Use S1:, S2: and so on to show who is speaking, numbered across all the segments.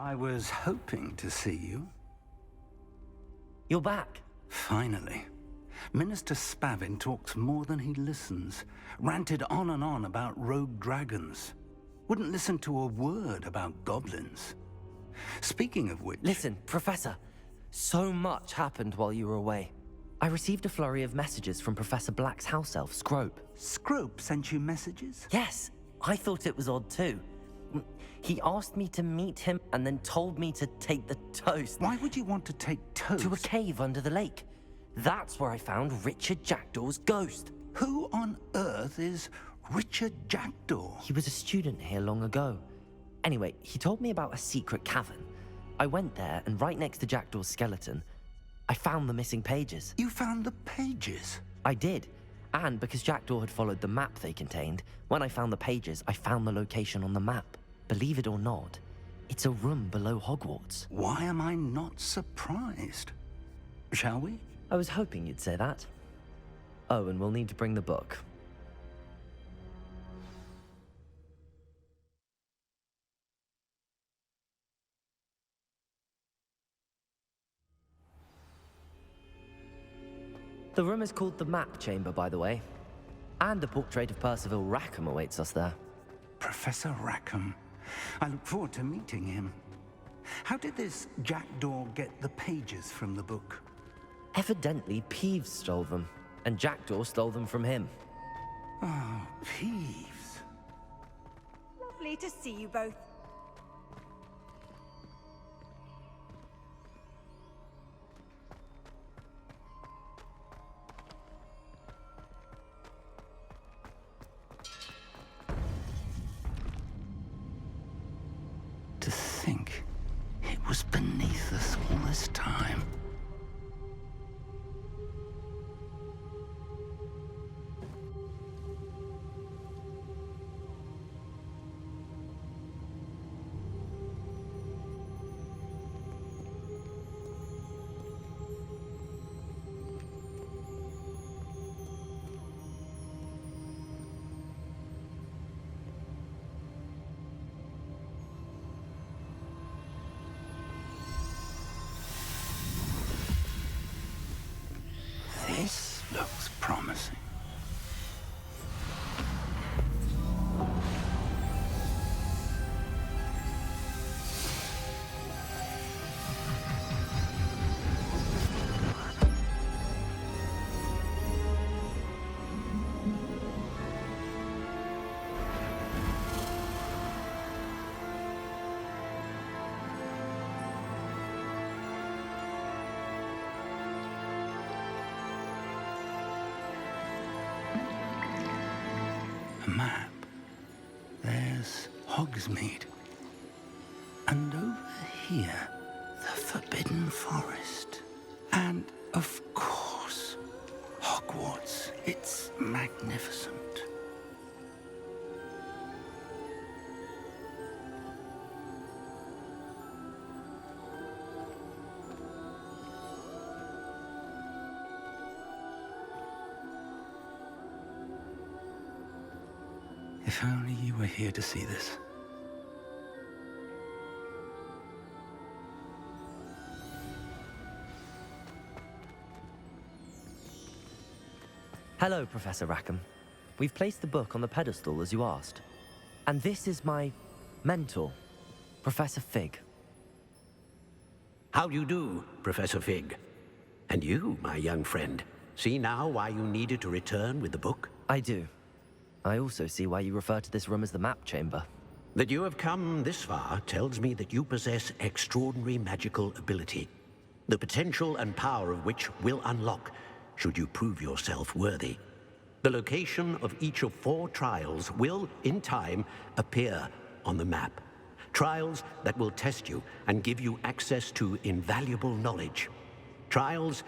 S1: I was hoping to see you.
S2: You're back.
S1: Finally. Minister Spavin talks more than he listens. Ranted on and on about rogue dragons. Wouldn't listen to a word about goblins. Speaking of which...
S2: Listen, Professor. So much happened while you were away. I received a flurry of messages from Professor Black's house elf, Scrope.
S1: Scrope sent you messages?
S2: Yes, I thought it was odd too. He asked me to meet him and then told me to take the toast.
S1: Why would you want to take toast?
S2: To a cave under the lake. That's where I found Richard Jackdaw's ghost.
S1: Who on earth is Richard Jackdaw?
S2: He was a student here long ago. Anyway, he told me about a secret cavern. I went there, and right next to Jackdaw's skeleton, I found the missing pages.
S1: You found the pages?
S2: I did. And because Jackdaw had followed the map they contained, when I found the pages, I found the location on the map. Believe it or not, it's a room below Hogwarts.
S1: Why am I not surprised? Shall we?
S2: I was hoping you'd say that. Oh, and we'll need to bring the book. The room is called the Map Chamber, by the way. And a portrait of Percival Rackham awaits us there.
S1: Professor Rackham. I look forward to meeting him. How did this Jackdaw get the pages from the book?
S2: Evidently, Peeves stole them, and Jackdaw stole them from him.
S1: Oh, Peeves.
S3: Lovely to see you both.
S1: To think it was beneath us all this time. This looks promising. Map. There's Hogsmeade. And over here, the Forbidden Forest. And, of course, Hogwarts. It's magnificent. If only you were here to see this.
S2: Hello, Professor Rackham. We've placed the book on the pedestal as you asked. And this is my mentor, Professor Fig.
S4: How do you do, Professor Fig? And you, my young friend, see now why you needed to return with the book?
S2: I do. I also see why you refer to this room as the Map Chamber.
S4: That you have come this far tells me that you possess extraordinary magical ability, the potential and power of which will unlock should you prove yourself worthy. The location of each of 4 trials will, in time, appear on the map. Trials that will test you and give you access to invaluable knowledge. Trials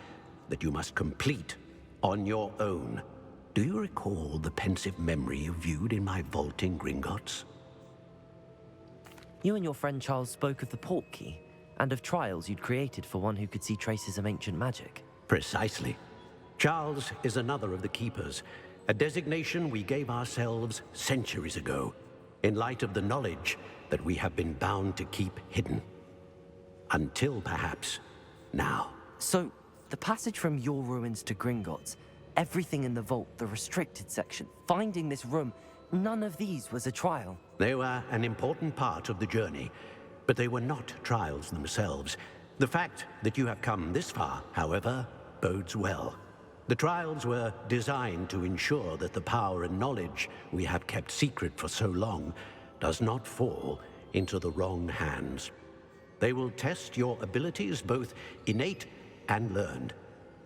S4: that you must complete on your own. Do you recall the pensive memory you viewed in my vault in Gringotts?
S2: You and your friend Charles spoke of the Portkey, and of trials you'd created for one who could see traces of ancient magic.
S4: Precisely. Charles is another of the Keepers, a designation we gave ourselves centuries ago, in light of the knowledge that we have been bound to keep hidden. Until perhaps now.
S2: So, the passage from your ruins to Gringotts, everything in the vault, the restricted section, finding this room, none of these was a trial.
S4: They were an important part of the journey, but they were not trials themselves. The fact that you have come this far, however, bodes well. The trials were designed to ensure that the power and knowledge we have kept secret for so long does not fall into the wrong hands. They will test your abilities, both innate and learned.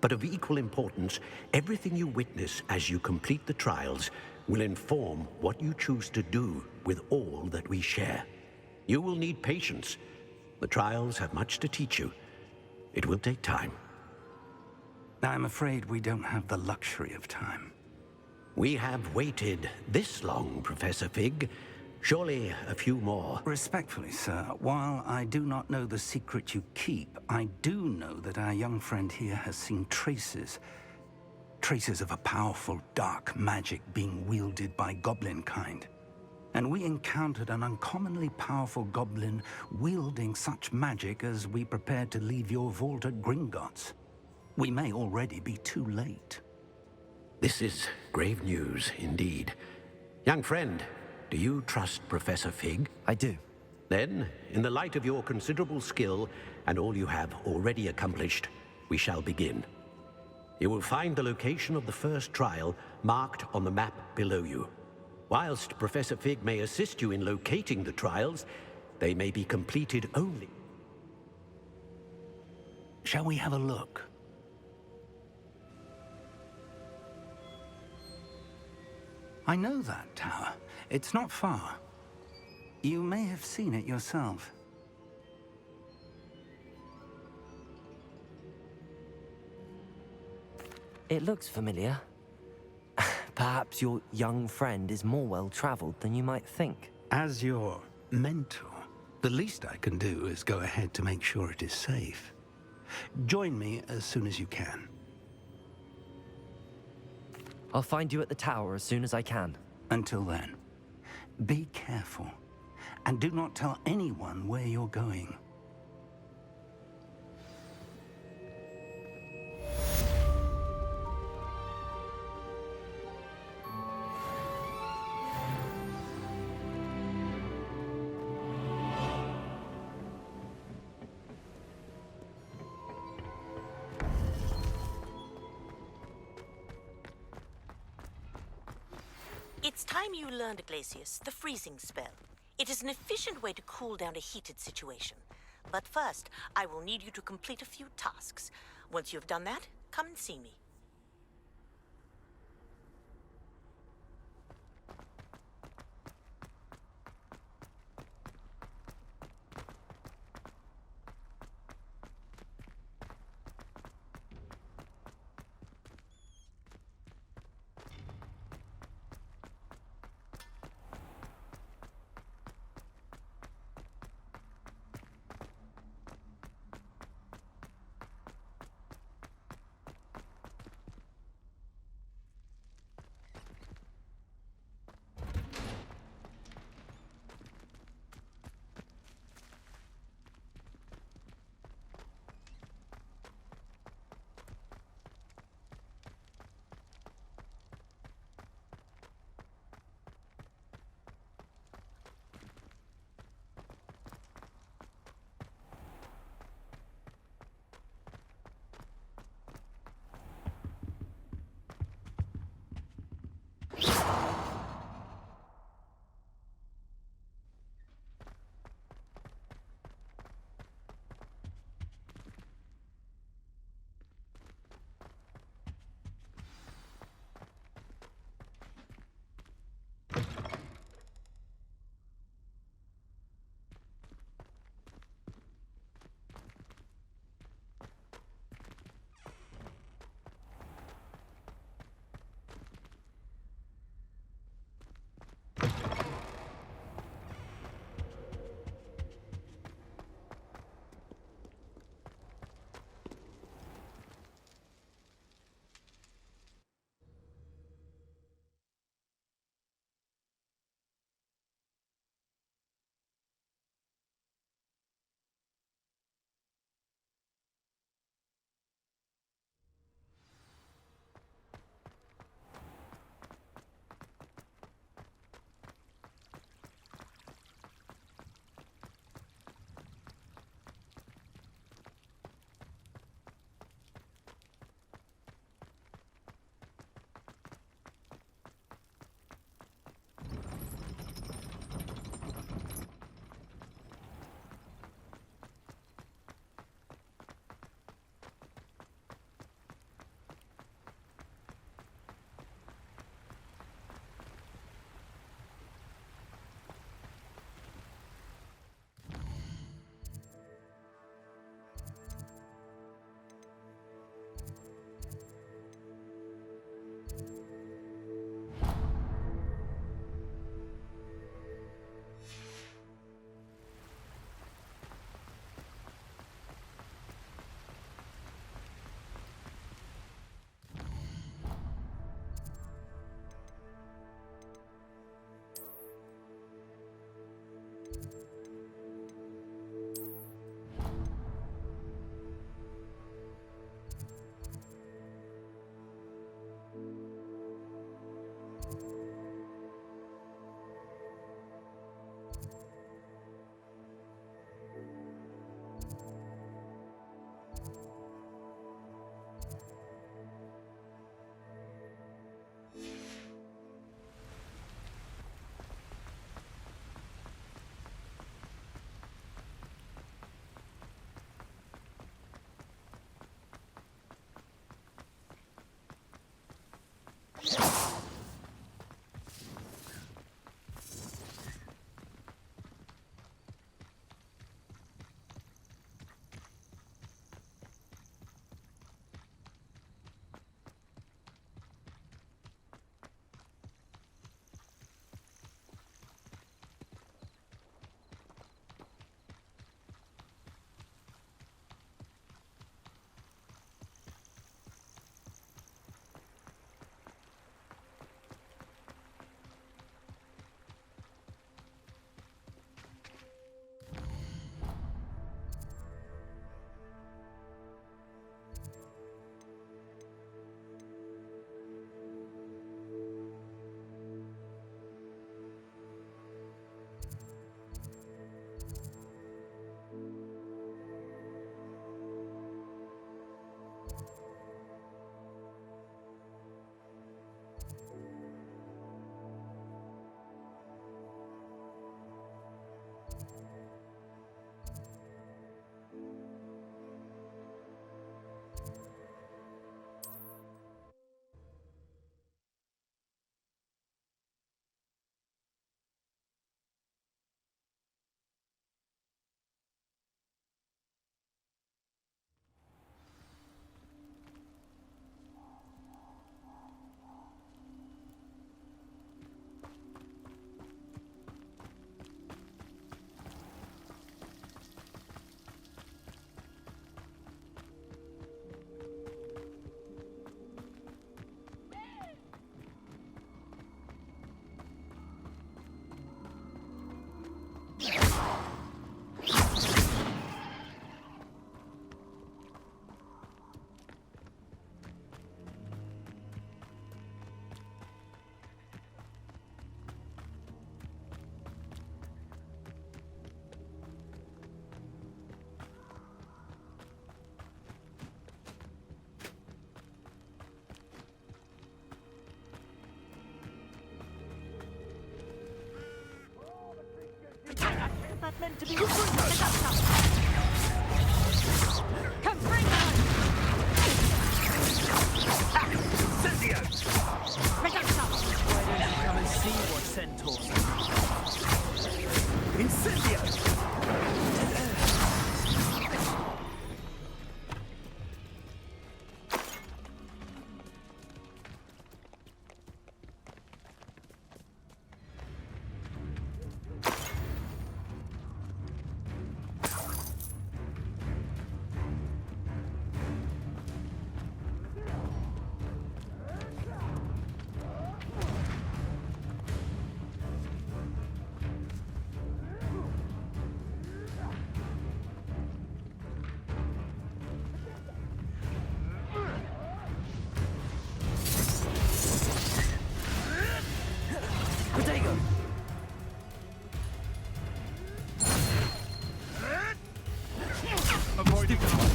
S4: But of equal importance, everything you witness as you complete the trials will inform what you choose to do with all that we share. You will need patience. The trials have much to teach you. It will take time.
S1: I'm afraid we don't have the luxury of time.
S4: We have waited this long, Professor Fig. Surely a few more.
S1: Respectfully, sir, while I do not know the secret you keep, I do know that our young friend here has seen traces of a powerful dark magic being wielded by goblin kind. And we encountered an uncommonly powerful goblin wielding such magic as we prepared to leave your vault at Gringotts. We may already be too late.
S4: This is grave news indeed. Young friend, do you trust Professor Fig?
S2: I do.
S4: Then, in the light of your considerable skill and all you have already accomplished, we shall begin. You will find the location of the first trial marked on the map below you. Whilst Professor Fig may assist you in locating the trials, they may be completed only.
S1: Shall we have a look? I know that tower. It's not far. You may have seen it yourself.
S2: It looks familiar. Perhaps your young friend is more well-traveled than you might think.
S1: As your mentor, the least I can do is go ahead to make sure it is safe. Join me as soon as you can.
S2: I'll find you at the tower as soon as I can.
S1: Until then, be careful, and do not tell anyone where you're going.
S5: It's time you learned, Glacius, the freezing spell. It is an efficient way to cool down a heated situation. But first, I will need you to complete a few tasks. Once you have done that, come and see me.
S3: not meant to be. Confringo!
S6: Incendio!
S3: Reducto!
S6: Why don't you come and see what centaurs are? Incendio!
S7: Avoiding the problem.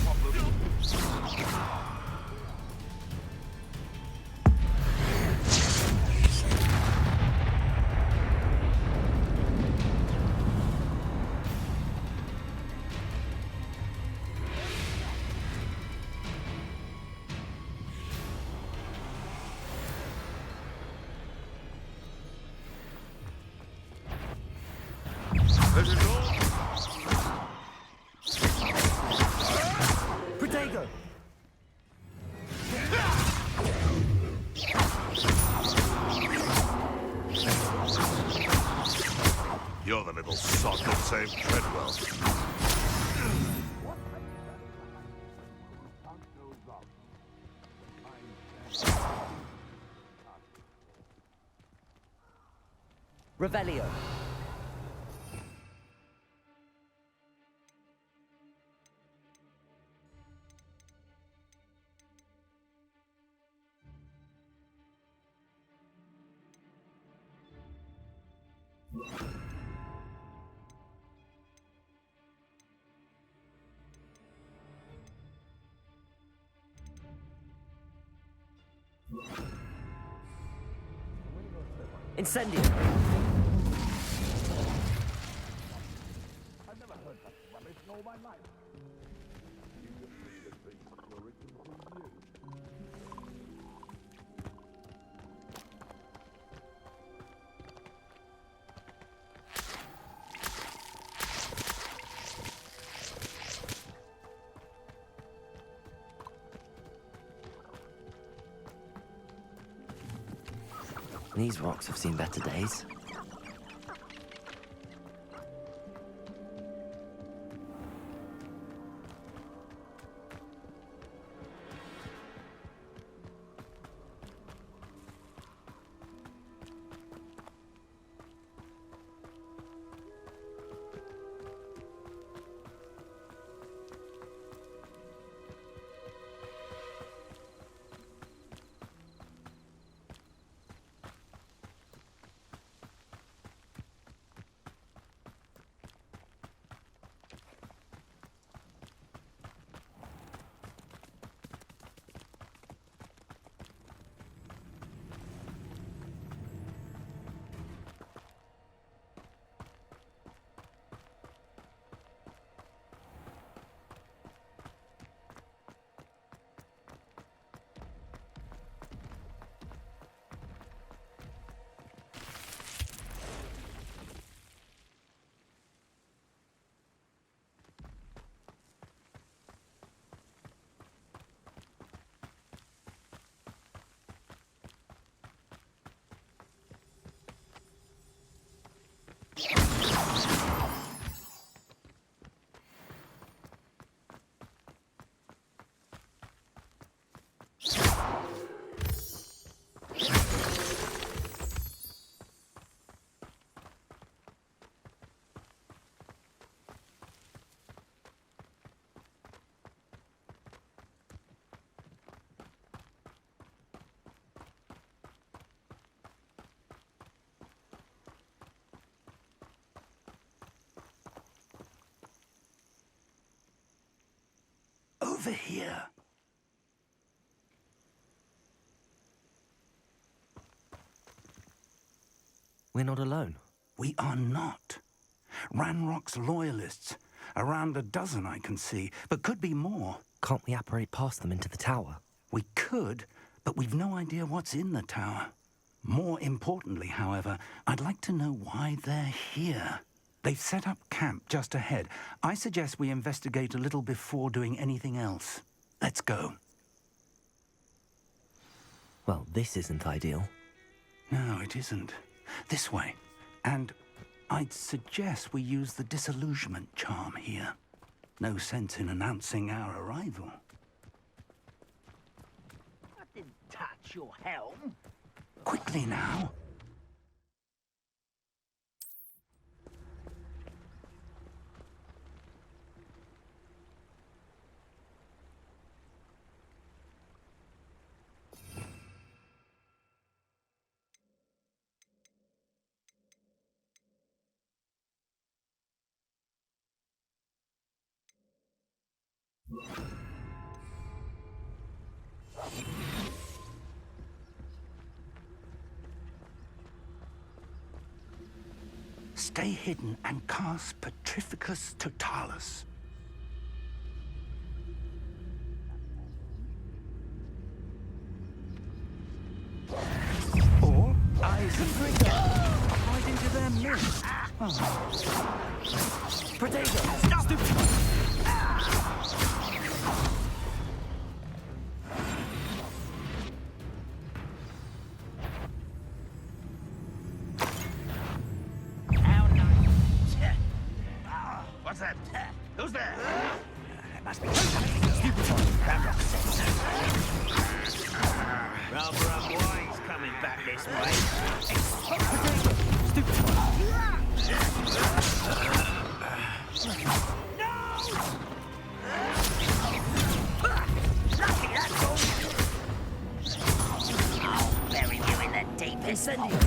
S7: This is all.
S6: Protego!
S7: You're the little sod that saved Treadwell.
S6: Revelio. Incendio.
S2: These rocks have seen better days.
S1: Over here.
S2: We're not alone.
S1: We are not. Ranrock's loyalists. Around a dozen I can see, but could be more.
S2: Can't we apparate past them into the tower?
S1: We could, but we've no idea what's in the tower. More importantly, however, I'd like to know why they're here. They've set up camp just ahead. I suggest we investigate a little before doing anything else. Let's go.
S2: Well, this isn't ideal.
S1: No, it isn't. This way. And I'd suggest we use the disillusionment charm here. No sense in announcing our arrival.
S6: I didn't touch your helm.
S1: Quickly now. Stay hidden and cast Petrificus Totalis. Or eyes and trigger. Right into their midst.
S6: Potato! Stupid!
S7: What's that? Who's there?
S6: It must be stupid one. Ramrock says. Rather up wise coming back this way. Potato! Stupid one. Lucky that's all. I'll bury you in the deepest. Incendio.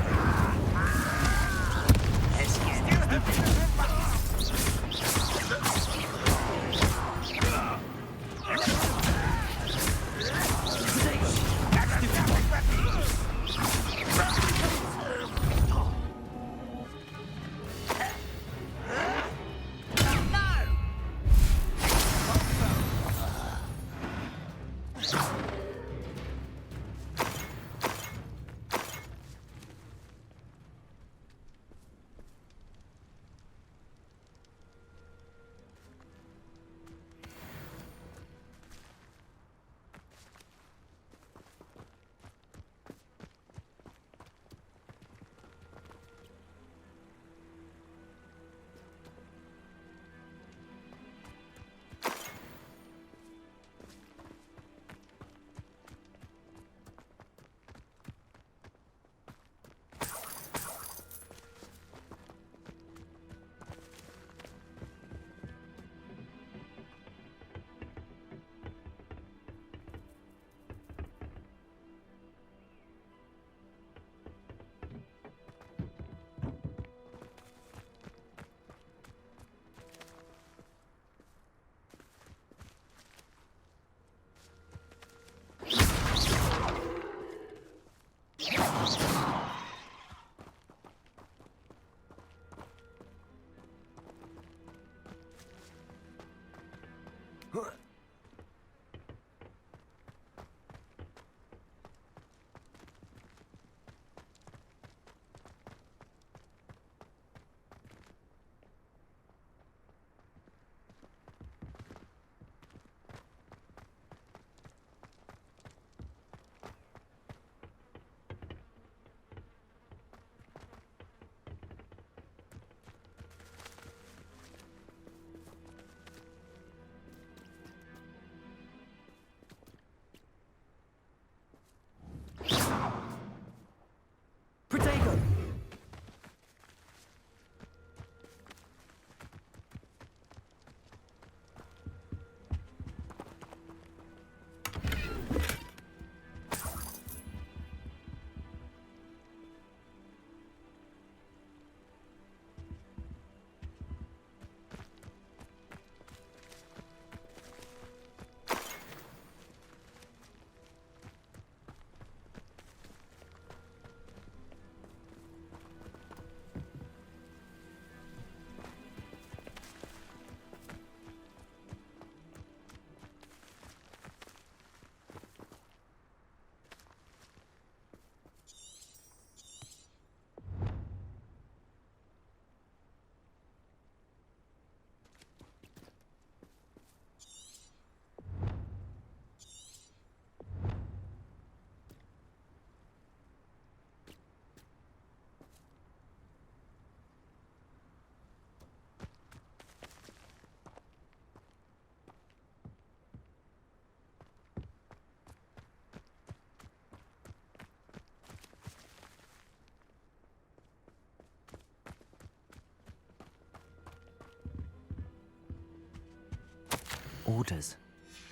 S2: Orders.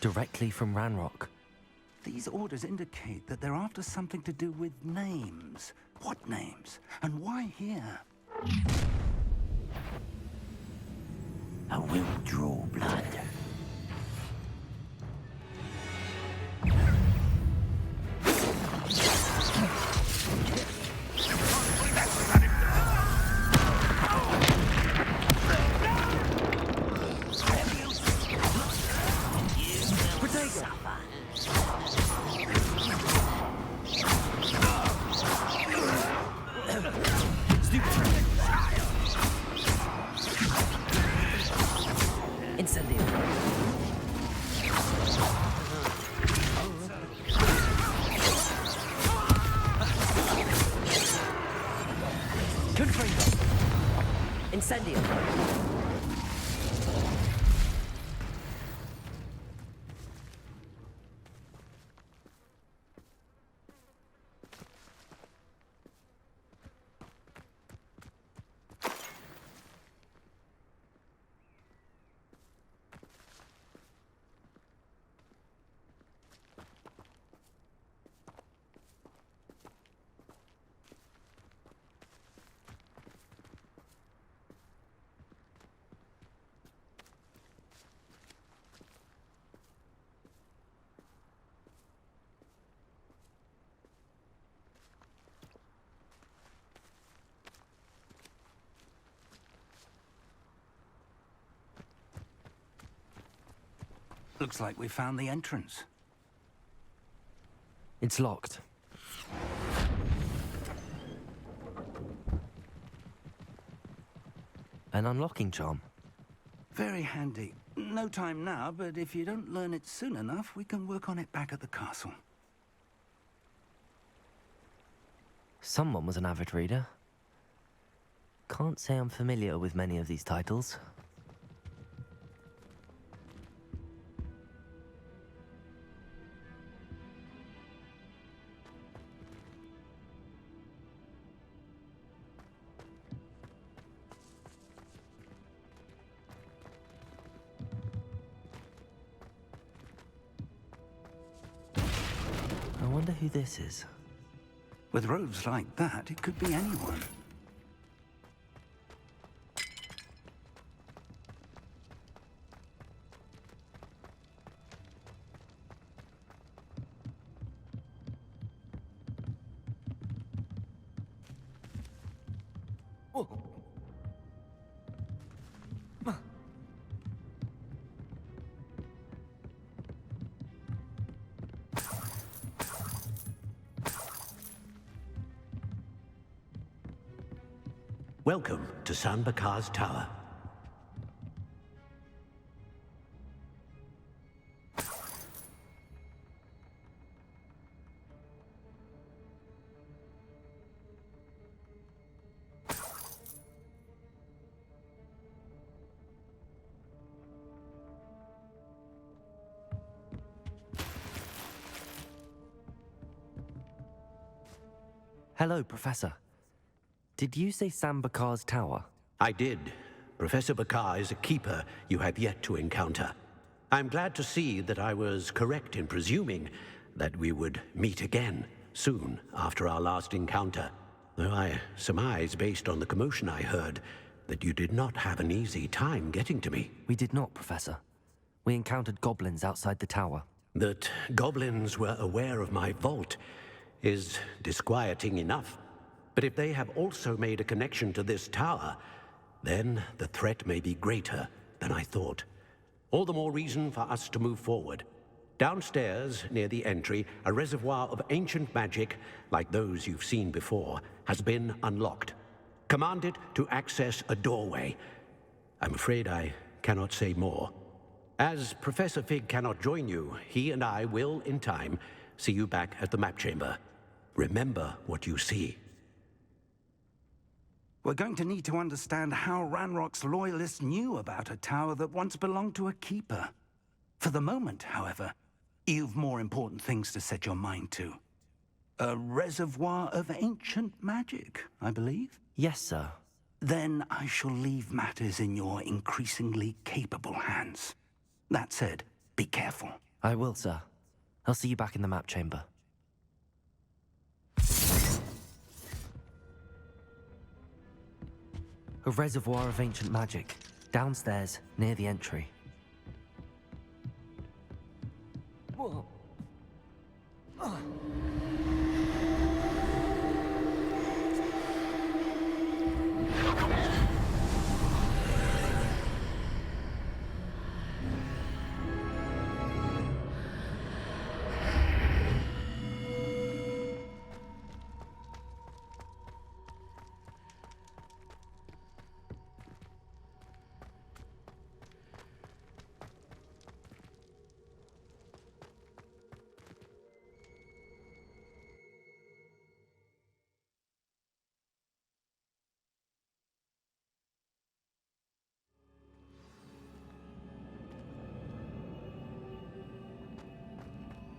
S2: Directly from Ranrock.
S1: These orders indicate that they're after something to do with names. What names? And why here?
S6: I will draw blood.
S2: Incendio. Confringo. Incendio.
S1: Looks like we found the entrance.
S2: It's locked. An unlocking charm.
S1: Very handy. No time now, but if you don't learn it soon enough, we can work on it back at the castle.
S2: Someone was an avid reader. Can't say I'm familiar with many of these titles. I wonder who this is.
S1: With robes like that, it could be anyone.
S4: Welcome to San Bakar's Tower.
S2: Hello, Professor. Did you say Sam Bakar's tower?
S4: I did. Professor Bakar is a keeper you have yet to encounter. I'm glad to see that I was correct in presuming that we would meet again soon after our last encounter. Though I surmise, based on the commotion I heard, that you did not have an easy time getting to me.
S2: We did not, Professor. We encountered goblins outside the tower.
S4: That goblins were aware of my vault is disquieting enough. But if they have also made a connection to this tower, then the threat may be greater than I thought. All the more reason for us to move forward. Downstairs, near the entry, a reservoir of ancient magic, like those you've seen before, has been unlocked. Command it to access a doorway. I'm afraid I cannot say more. As Professor Fig cannot join you, he and I will, in time, see you back at the map chamber. Remember what you see.
S1: We're going to need to understand how Ranrock's loyalists knew about a tower that once belonged to a keeper. For the moment, however, you've more important things to set your mind to. A reservoir of ancient magic, I believe?
S2: Yes, sir.
S1: Then I shall leave matters in your increasingly capable hands. That said, be careful.
S2: I will, sir. I'll see you back in the map chamber. A reservoir of ancient magic, downstairs, near the entry. Whoa.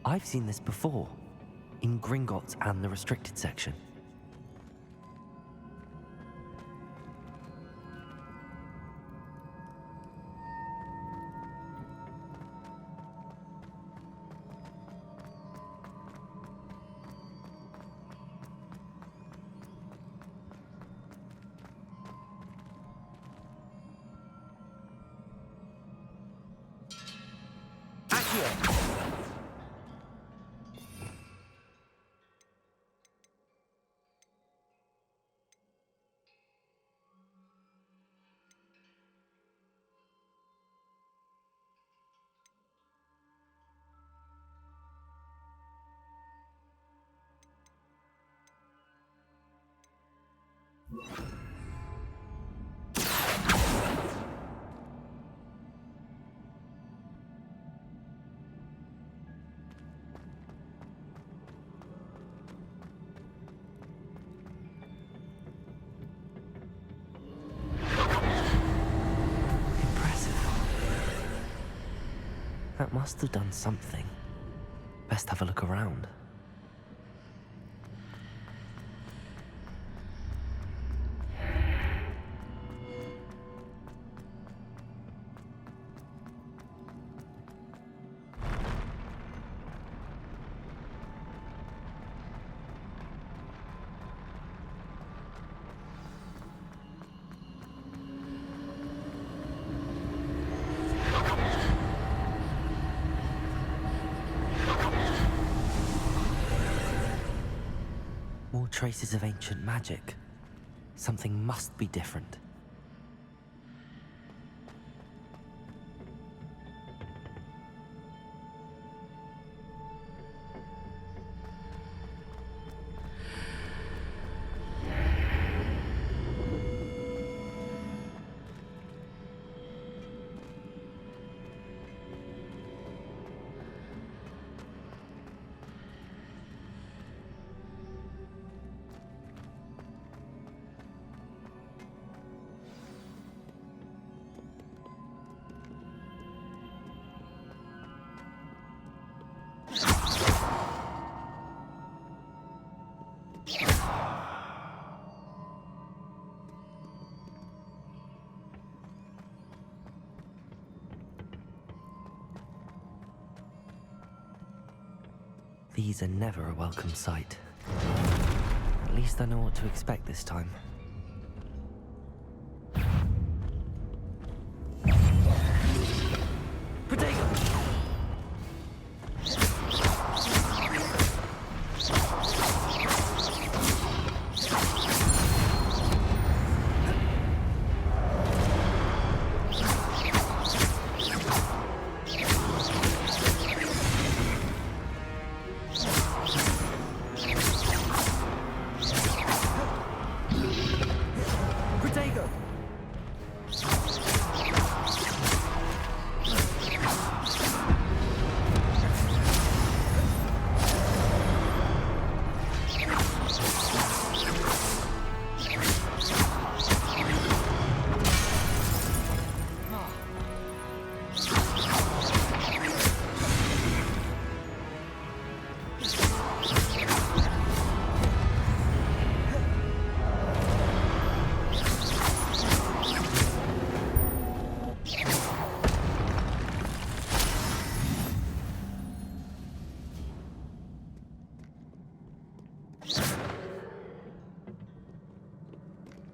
S2: I've seen this before, in Gringotts and the restricted section. That must have done something. Best have a look around. More traces of ancient magic. Something must be different. These are never a welcome sight. At least I know what to expect this time.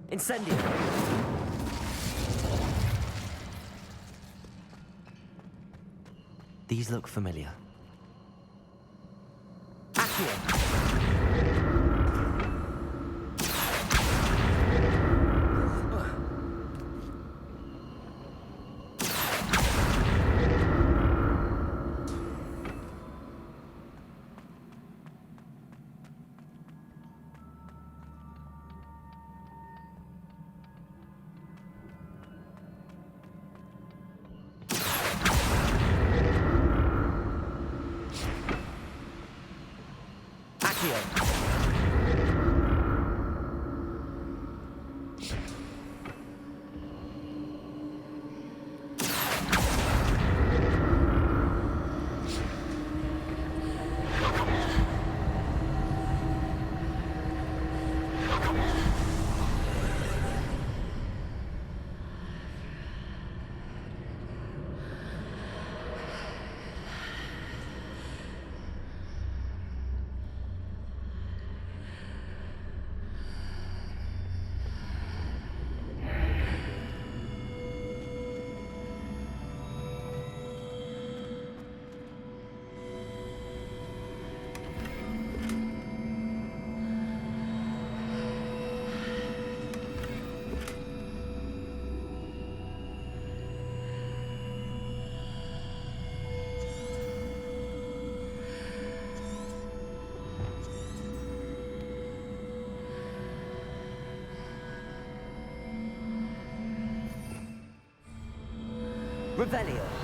S2: Incendio! These look familiar. Accio! Revelio.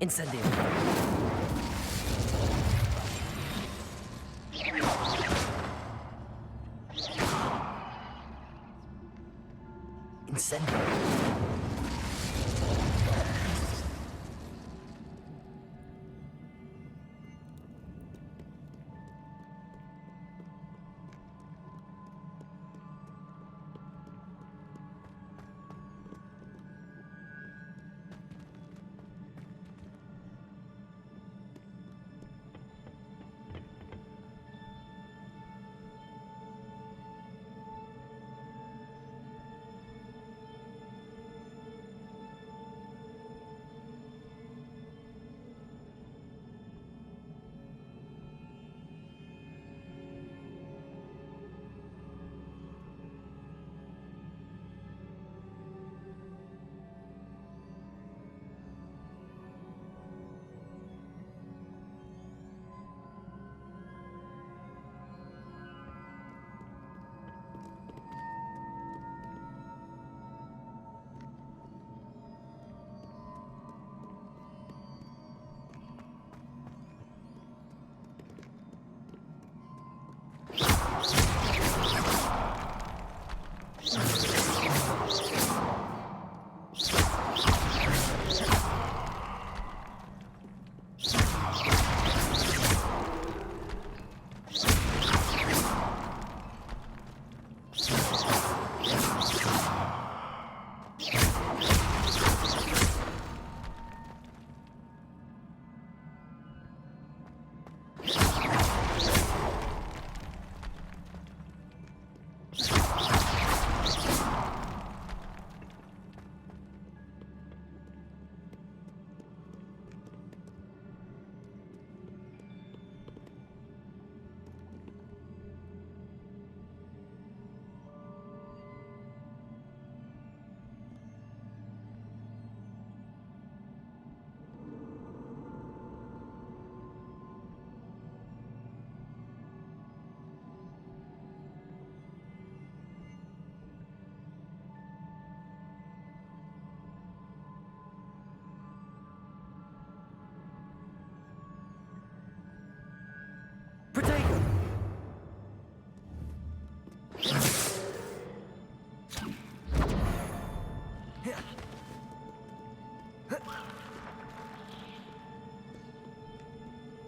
S2: Incendio. Incendio.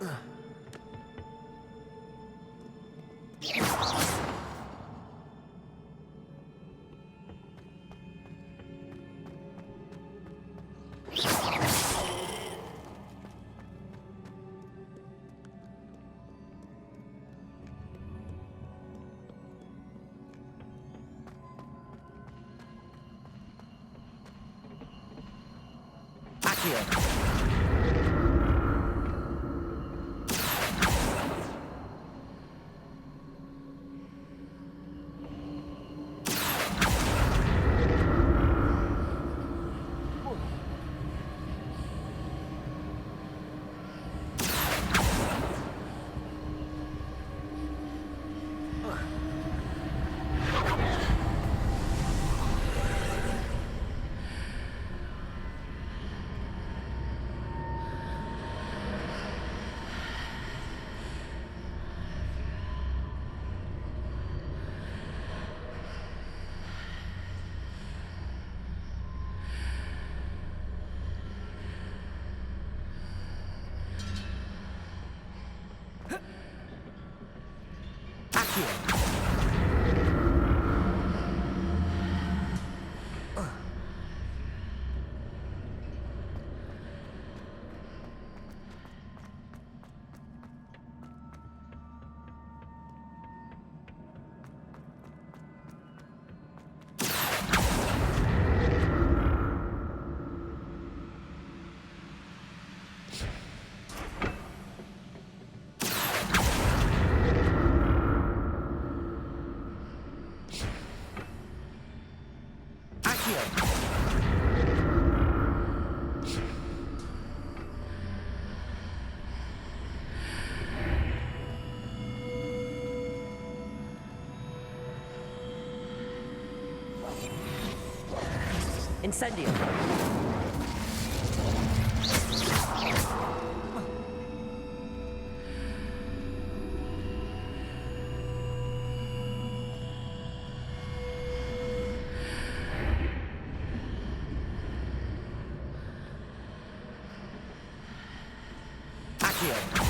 S2: Accio. Incendio. Accio.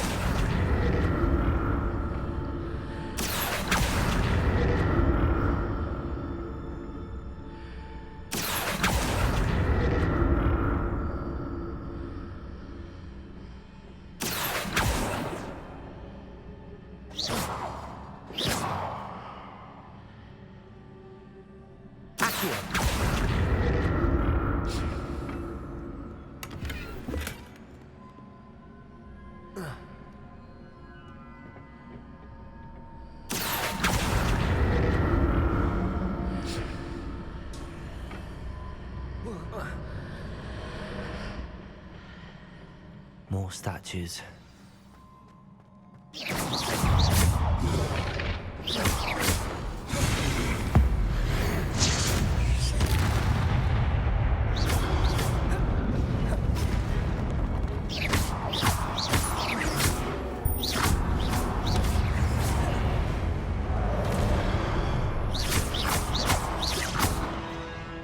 S2: More statues.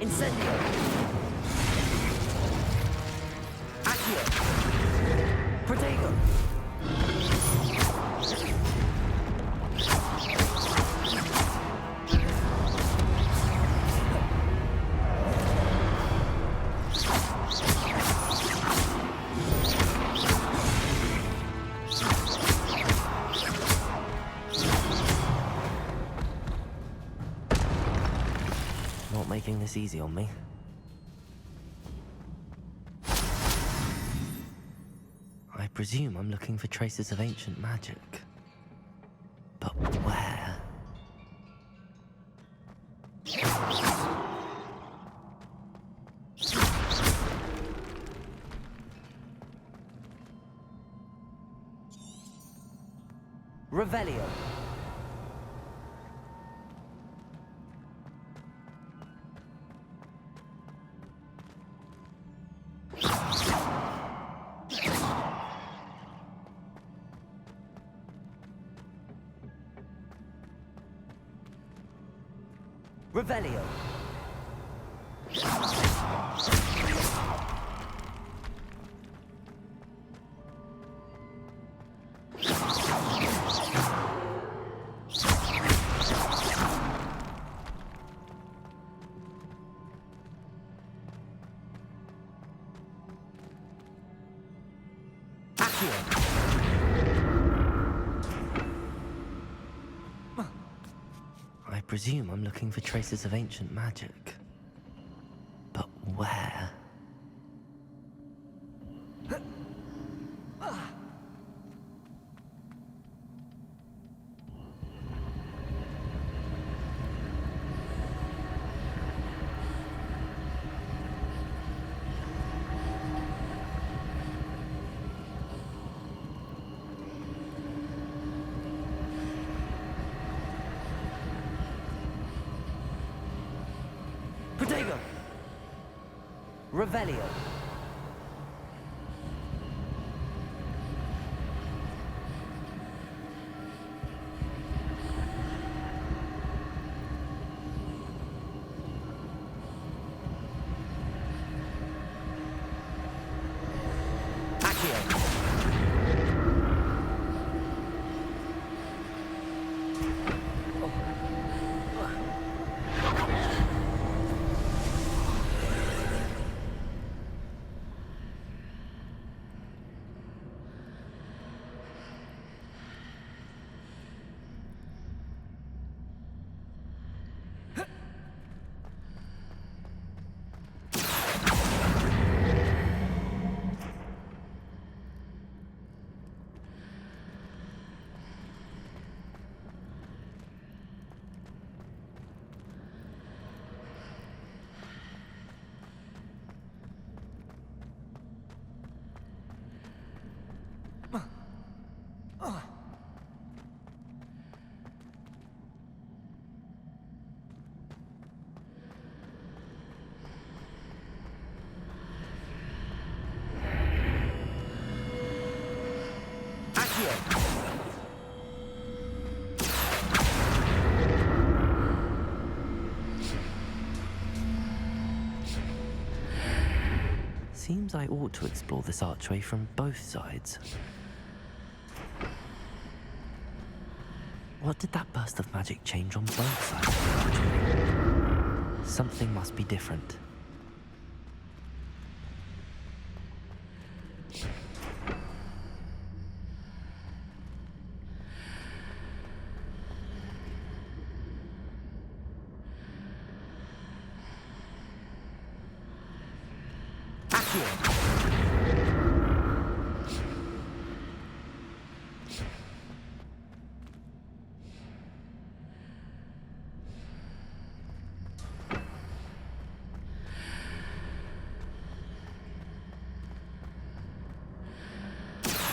S2: Incendio. Accio. Protego. Not making this easy on me. I presume I'm looking for traces of ancient magic. But where? Revelio. Revelio. I presume I'm looking for traces of ancient magic. But where? Protego! Revelio! Seems I ought to explore this archway from both sides. What did that burst of magic change on both sides of the archway? Something must be different.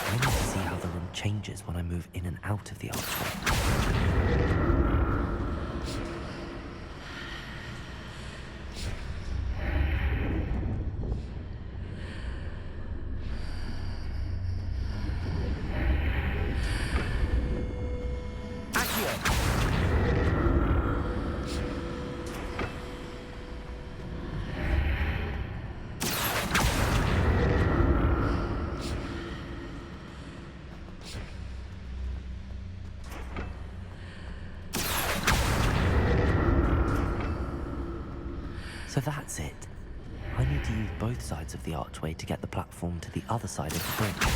S2: I need to see how the room changes when I move in and out of the archway. So that's it. I need to use both sides of the archway to get the platform to the other side of the bridge.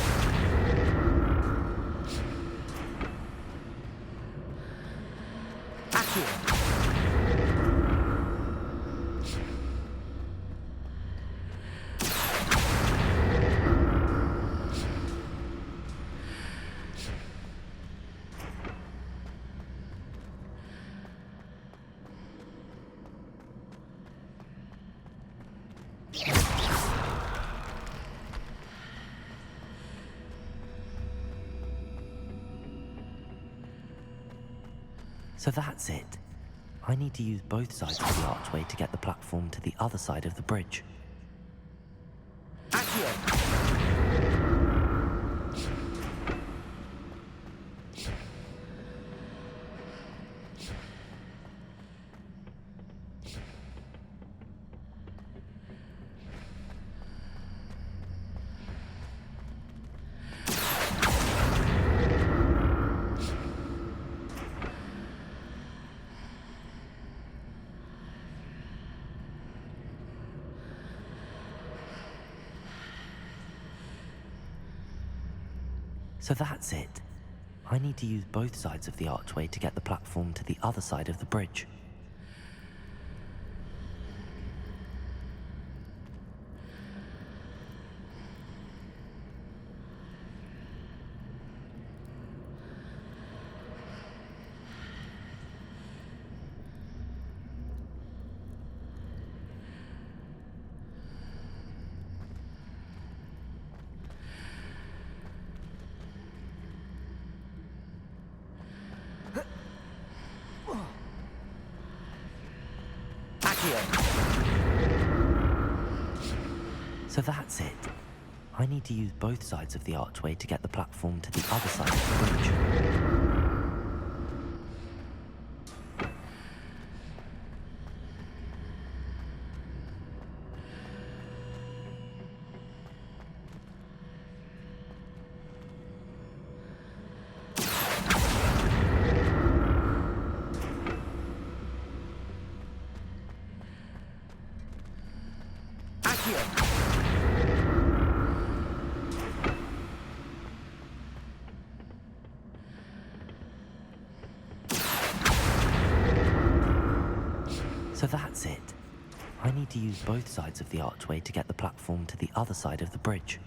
S2: So that's it. I need to use both sides of the archway to get the platform to the other side of the bridge. So that's it. I need to use both sides of the archway to get the platform to the other side of the bridge. So that's it. I need to use both sides of the archway to get the platform to the other side of the bridge. So that's it. I need to use both sides of the archway to get the platform to the other side of the bridge.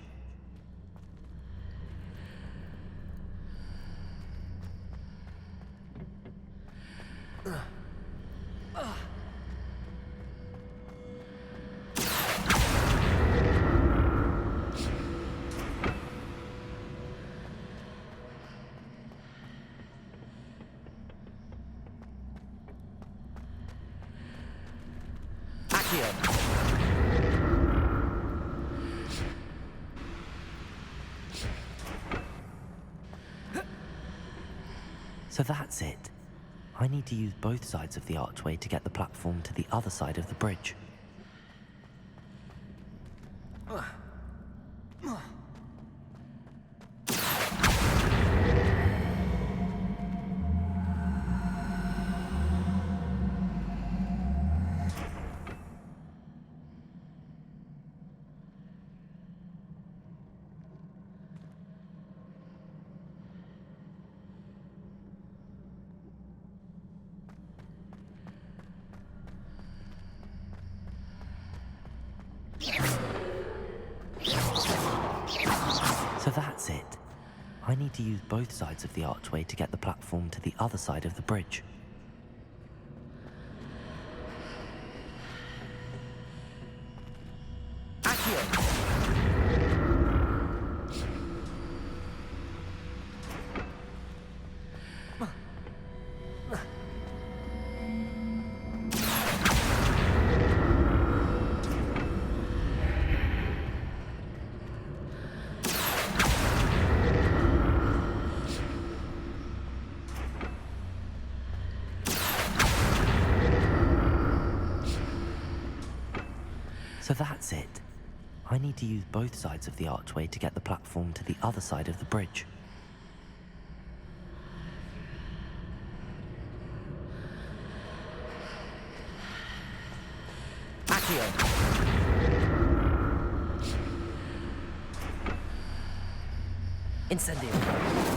S2: So that's it. I need to use both sides of the archway to get the platform to the other side of the bridge. So that's it. I need to use both sides of the archway to get the platform to the other side of the bridge. So that's it. I need to use both sides of the archway to get the platform to the other side of the bridge. Incendio.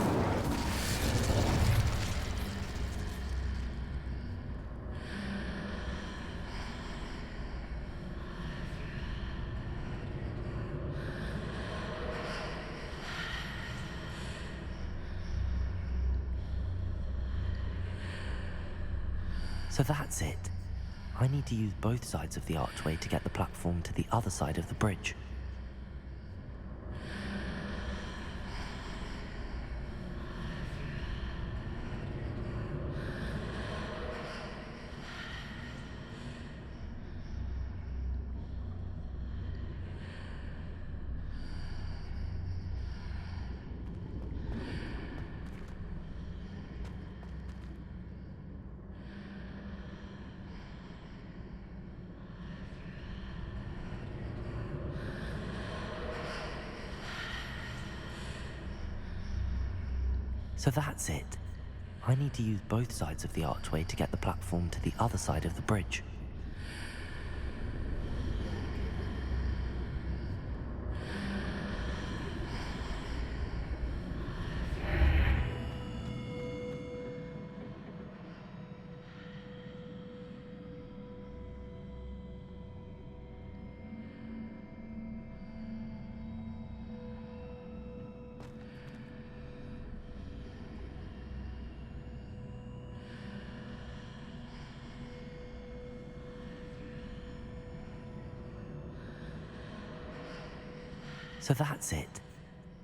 S2: So that's it. I need to use both sides of the archway to get the platform to the other side of the bridge. So that's it. I need to use both sides of the archway to get the platform to the other side of the bridge. So that's it.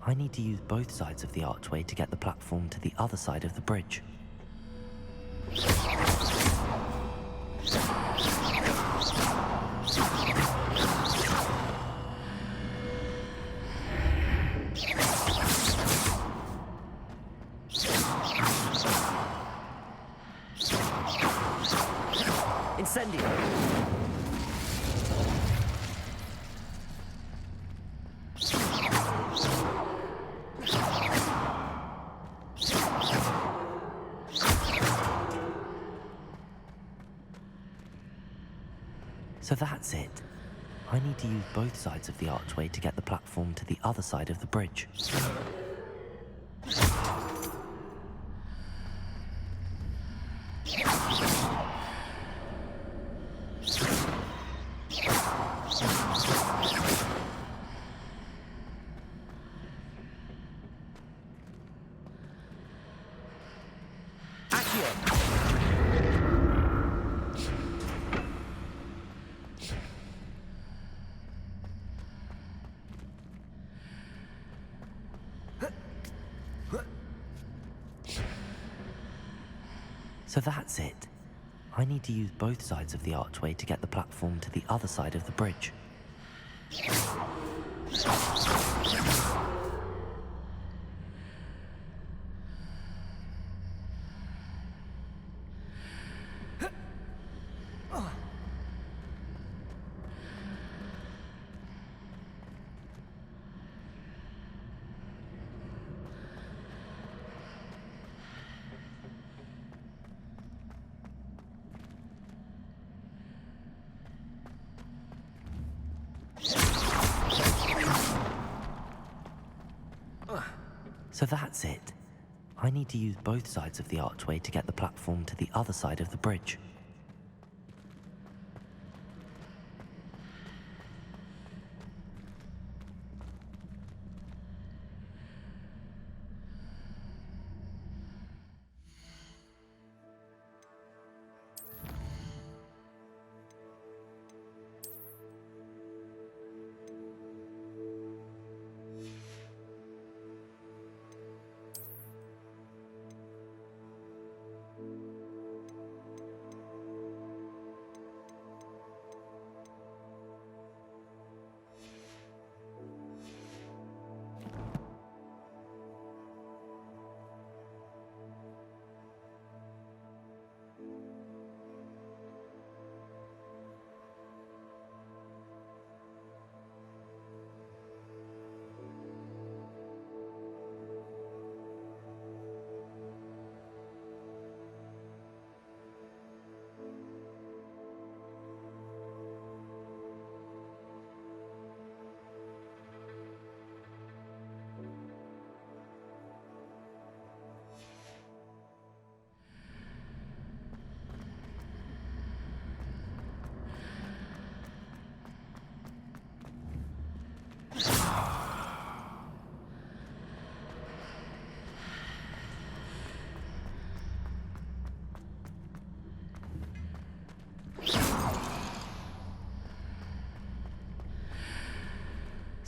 S2: I need to use both sides of the archway to get the platform to the other side of the bridge. Incendio! So that's it. I need to use both sides of the archway to get the platform to the other side of the bridge. So that's it. I need to use both sides of the archway to get the platform to the other side of the bridge. So that's it. I need to use both sides of the archway to get the platform to the other side of the bridge.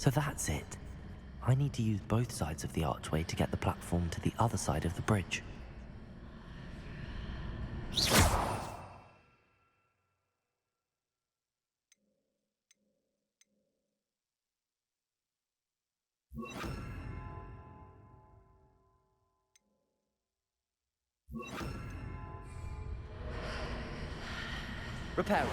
S2: So that's it. I need to use both sides of the archway to get the platform to the other side of the bridge. Repairing.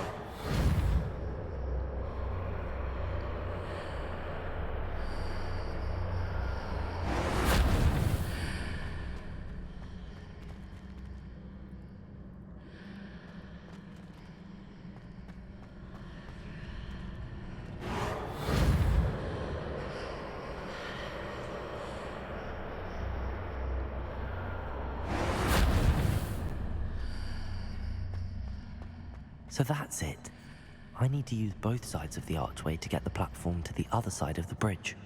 S2: So that's it. I need to use both sides of the archway to get the platform to the other side of the bridge.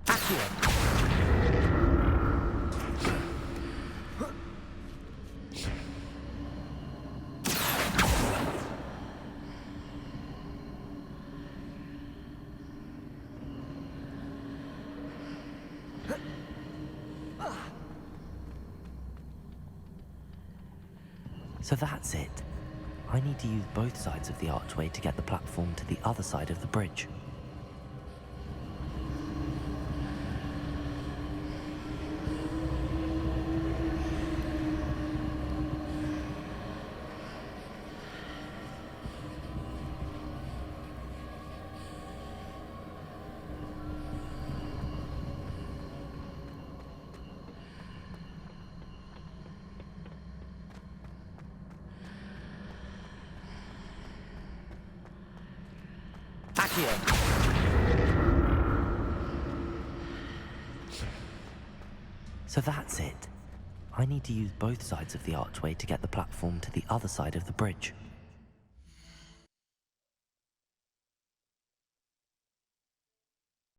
S2: Accio! So that's it. I need to use both sides of the archway to get the platform to the other side of the bridge. So that's it. I need to use both sides of the archway to get the platform to the other side of the bridge.